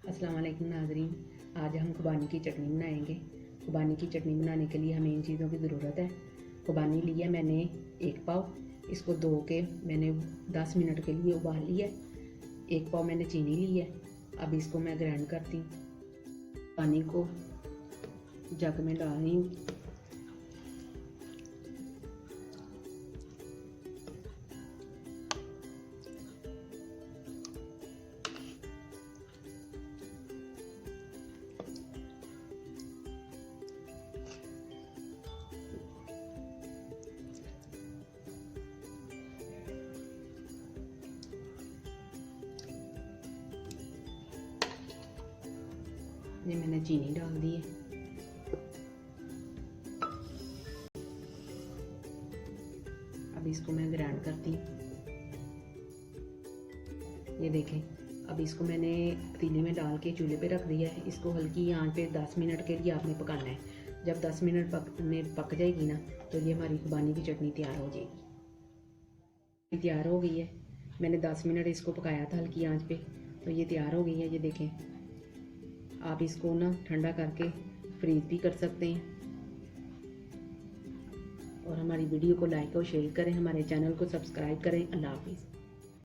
अस्सलाम वालेकुम नाज़रीन। आज हम खुबानी की चटनी बनाएंगे। खुबानी की चटनी बनाने के लिए हमें इन चीज़ों की ज़रूरत है। खुबानी लिया मैंने 1 पाव, इसको धो के मैंने 10 मिनट के लिए उबाल लिया। 1 पाव मैंने चीनी ली है। अब इसको मैं ग्राइंड करती हूँ। पानी को जग में डाल रही हूँ। ये मैंने चीनी डाल दी है। अब इसको मैं ग्राइंड करती हूँ। ये देखें, अब इसको मैंने पतीले में डाल के चूल्हे पे रख दिया है। इसको हल्की आंच पे 10 मिनट के लिए आपने पकाना है। जब 10 मिनट पक जाएगी ना, तो ये हमारी खुबानी की चटनी तैयार हो जाएगी। तैयार हो गई है। मैंने 10 मिनट इसको पकाया था हल्की आंच पे, तो ये तैयार हो गई है। ये देखें, आप इसको ना ठंडा करके फ्रीज भी कर सकते हैं। और हमारी वीडियो को लाइक और शेयर करें, हमारे चैनल को सब्सक्राइब करें। अल्लाह हाफिज़।